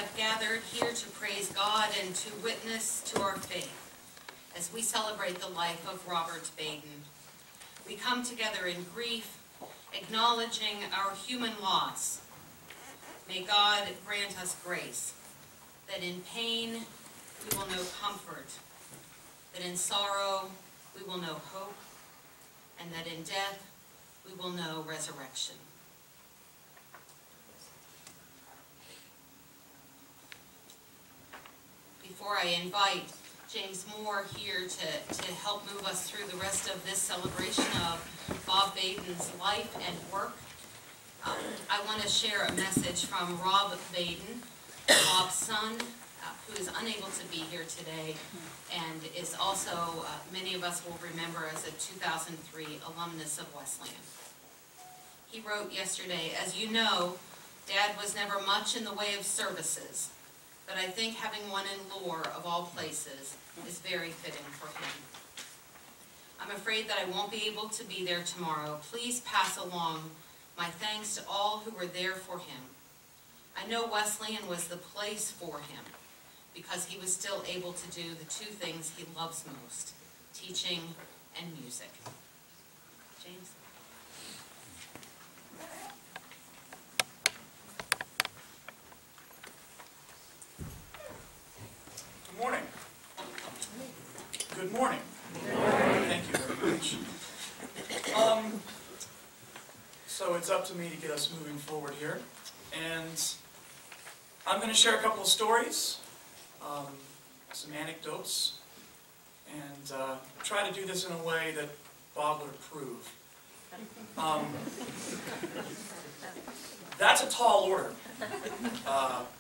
have gathered here to praise God and to witness to our faith as we celebrate the life of Robert Baden. We come together in grief, acknowledging our human loss. May God grant us grace, that in pain we will know comfort, that in sorrow we will know hope, and that in death we will know resurrection. Before I invite James Moore here to help move us through the rest of this celebration of Bob Baden's life and work, I want to share a message from Rob Baden, Bob's son, who is unable to be here today and is also, many of us will remember, as a 2003 alumnus of Wesleyan. He wrote yesterday, "As you know, Dad was never much in the way of services, but I think having one in Lore, of all places, is very fitting for him. I'm afraid that I won't be able to be there tomorrow. Please pass along my thanks to all who were there for him. I know Wesleyan was the place for him because he was still able to do the two things he loves most, teaching and music." James? Good morning. Good morning. Good morning. Thank you very much. So it's up to me to get us moving forward here. And I'm going to share a couple of stories, some anecdotes, and try to do this in a way that Bob would approve. That's a tall order,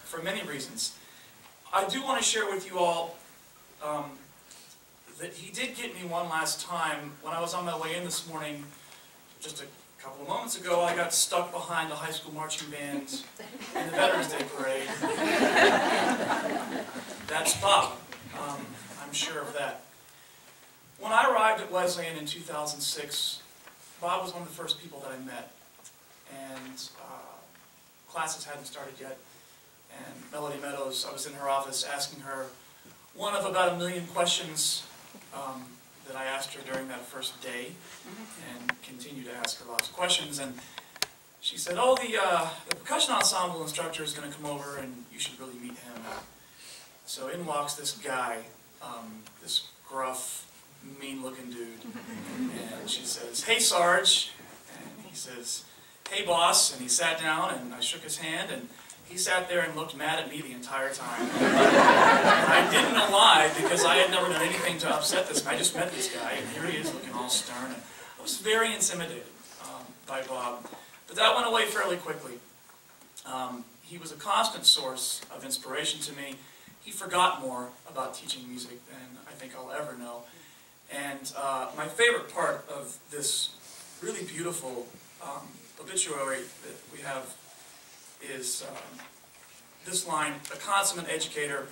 for many reasons. I do want to share with you all that he did get me one last time. When I was on my way in this morning, just a couple of moments ago, I got stuck behind the high school marching band in the Veterans Day Parade. That's Bob. I'm sure of that. When I arrived at Wesleyan in 2006, Bob was one of the first people that I met. And classes hadn't started yet. And Melody Meadows, I was in her office asking her one of about 1 million questions that I asked her during that first day, and continue to ask her lots of questions. And she said, "Oh, the percussion ensemble instructor is going to come over, and you should really meet him." So in walks this guy, this gruff, mean-looking dude, and she says, "Hey, Sarge," and he says, "Hey, boss," and he sat down, and I shook his hand, and he sat there and looked mad at me the entire time. I didn't know why, because I had never done anything to upset this guy. I just met this guy, and here he is looking all stern. And I was very intimidated by Bob, but that went away fairly quickly. He was a constant source of inspiration to me. He forgot more about teaching music than I think I'll ever know. And my favorite part of this really beautiful obituary that we have is this line: "A consummate educator,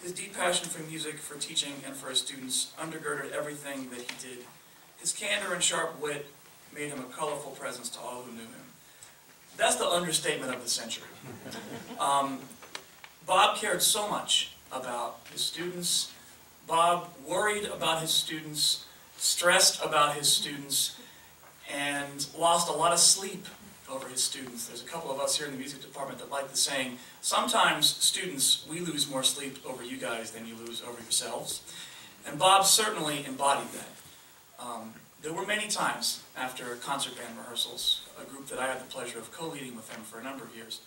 his deep passion for music, for teaching, and for his students undergirded everything that he did. His candor and sharp wit made him a colorful presence to all who knew him." That's the understatement of the century. Bob cared so much about his students. Bob worried about his students, stressed about his students, and lost a lot of sleep over his students. There's a couple of us here in the music department that like the saying, "Sometimes, students, we lose more sleep over you guys than you lose over yourselves." And Bob certainly embodied that. There were many times after concert band rehearsals, a group that I had the pleasure of co-leading with him for a number of years,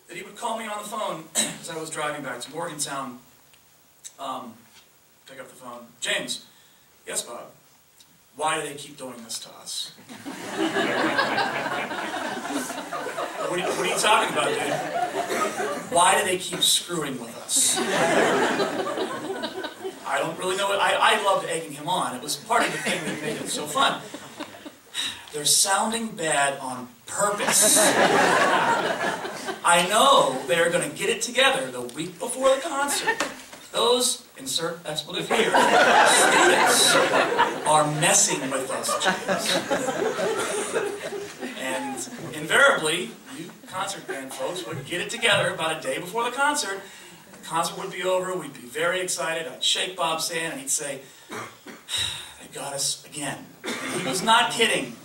that he would call me on the phone as I was driving back to Morgantown, pick up the phone. "James." "Yes, Bob." "Why do they keep doing this to us?" What are you talking about, dude? "Why do they keep screwing with us?" I don't really know. I loved egging him on. It was part of the thing that made it so fun. "They're sounding bad on purpose. I know they're going to get it together the week before the concert. Those," insert expletive here, "students are messing with us, James." And invariably, you concert band folks would get it together about a day before the concert. The concert would be over, we'd be very excited. I'd shake Bob's hand and he'd say, "They got us again." And he was not kidding.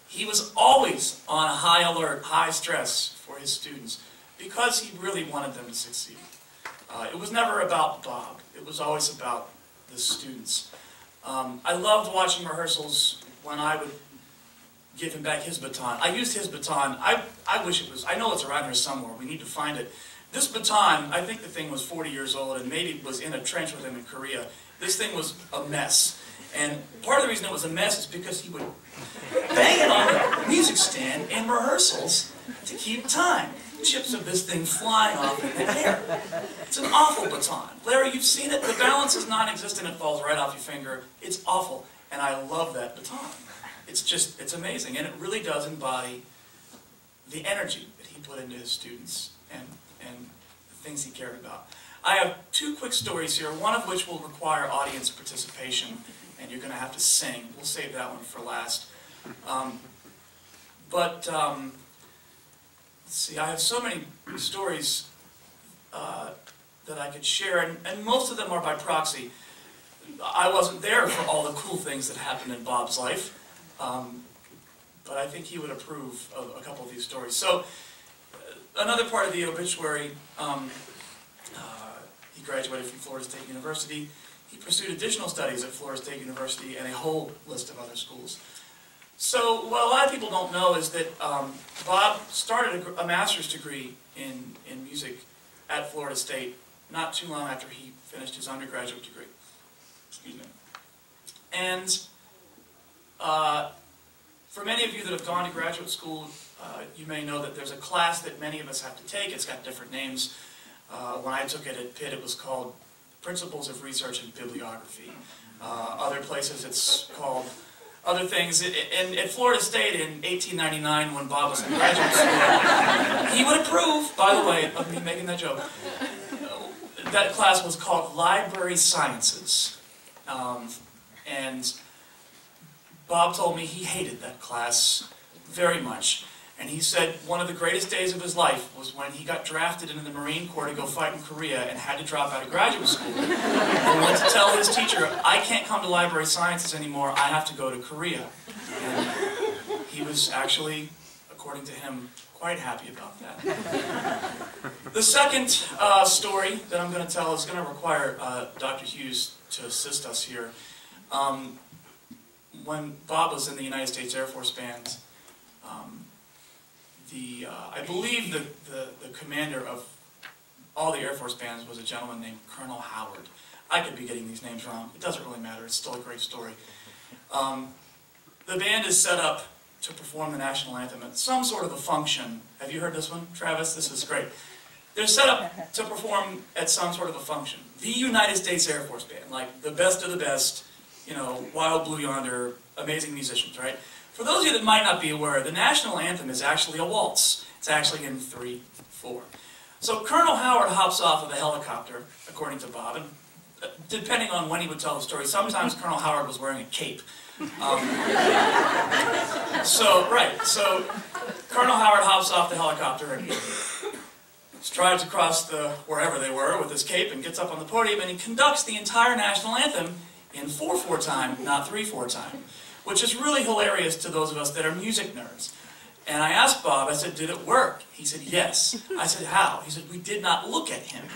He was always on a high alert, high stress for his students because he really wanted them to succeed. It was never about Bob. It was always about the students. I loved watching rehearsals when I would give him back his baton. I used his baton. I wish it was, I know it's around here somewhere. We need to find it. This baton, I think the thing was 40 years old and maybe was in a trench with him in Korea. This thing was a mess. And part of the reason it was a mess is because he would bang it on the music stand in rehearsals to keep time. Chips of this thing flying off in the air. It's an awful baton. Larry, you've seen it. The balance is non-existent. It falls right off your finger. It's awful. And I love that baton. It's amazing. And it really does embody the energy that he put into his students and the things he cared about. I have two quick stories here, one of which will require audience participation, and you're going to have to sing. We'll save that one for last. Let's see, I have so many stories that I could share, and most of them are by proxy. I wasn't there for all the cool things that happened in Bob's life, but I think he would approve of a couple of these stories. So, another part of the obituary, he graduated from Florida State University. He pursued additional studies at Florida State University and a whole list of other schools. So, what a lot of people don't know is that Bob started a master's degree in music at Florida State not too long after he finished his undergraduate degree. Excuse me. And for many of you that have gone to graduate school, you may know that there's a class that many of us have to take. It's got different names. When I took it at Pitt, it was called Principles of Research and Bibliography. Other places it's called other things. And at Florida State in 1899, when Bob was in graduate school, he would approve, by the way, of me making that joke. That class was called Library Sciences. And Bob told me he hated that class very much. And he said one of the greatest days of his life was when he got drafted into the Marine Corps to go fight in Korea and had to drop out of graduate school. And went to tell his teacher, "I can't come to library sciences anymore, I have to go to Korea." And he was actually, according to him, quite happy about that. The second story that I'm going to tell is going to require Dr. Hughes to assist us here. When Bob was in the United States Air Force Band, I believe the commander of all the Air Force bands was a gentleman named Colonel Howard. I could be getting these names wrong. It doesn't really matter. It's still a great story. The band is set up to perform the National Anthem at some sort of a function. Have you heard this one, Travis? This is great. They're set up to perform at some sort of a function. The United States Air Force Band, like the best of the best, you know, Wild Blue Yonder, amazing musicians, right? For those of you that might not be aware, the National Anthem is actually a waltz. It's actually in 3/4. So Colonel Howard hops off of a helicopter, according to Bob, and depending on when he would tell the story, sometimes Colonel Howard was wearing a cape. So Colonel Howard hops off the helicopter and strides across wherever they were with his cape and gets up on the podium and he conducts the entire National Anthem in 4/4 time, not 3/4 time, which is really hilarious to those of us that are music nerds. And I asked Bob, I said, "Did it work?" He said, "Yes." I said, "How?" He said, "We did not look at him."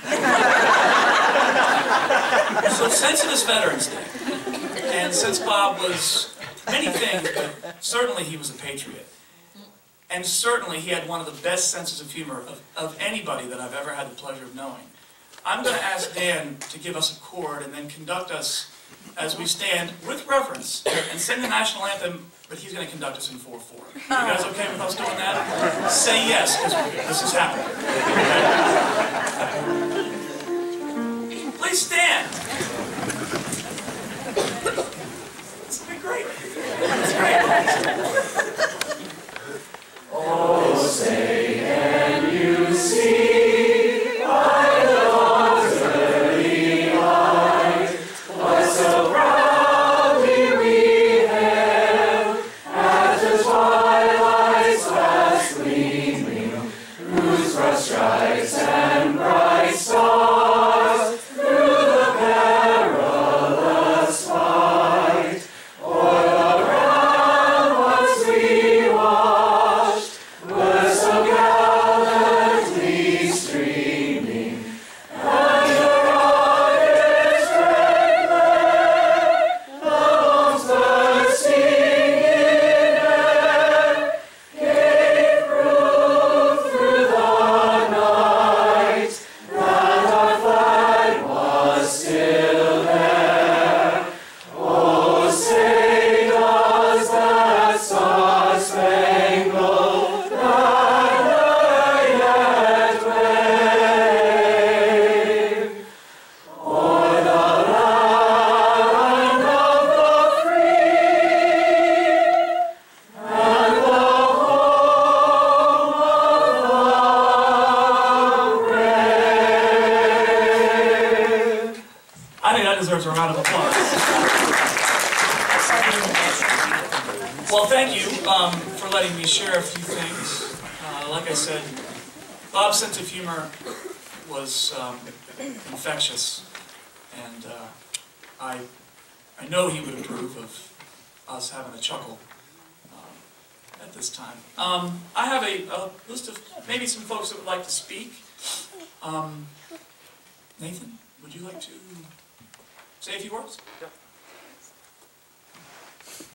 So since it is Veterans Day, and since Bob was many things, but certainly he was a patriot, and certainly he had one of the best senses of humor of anybody that I've ever had the pleasure of knowing, I'm going to ask Dan to give us a chord and then conduct us as we stand with reverence and sing the National Anthem, but he's going to conduct us in 4/4. You guys okay with us doing that? Say yes, because this is happening. Please stand. This will be great. It's great. Oh, say can you see by the dawn's early light what so proudly we hailed at the twilight's last gleaming round of applause. Well, thank you for letting me share a few things. Like I said, Bob's sense of humor was infectious, and I know he would approve of us having a chuckle at this time. I have a list of maybe some folks that would like to speak. Nathan, would you like to say a few words? Yeah.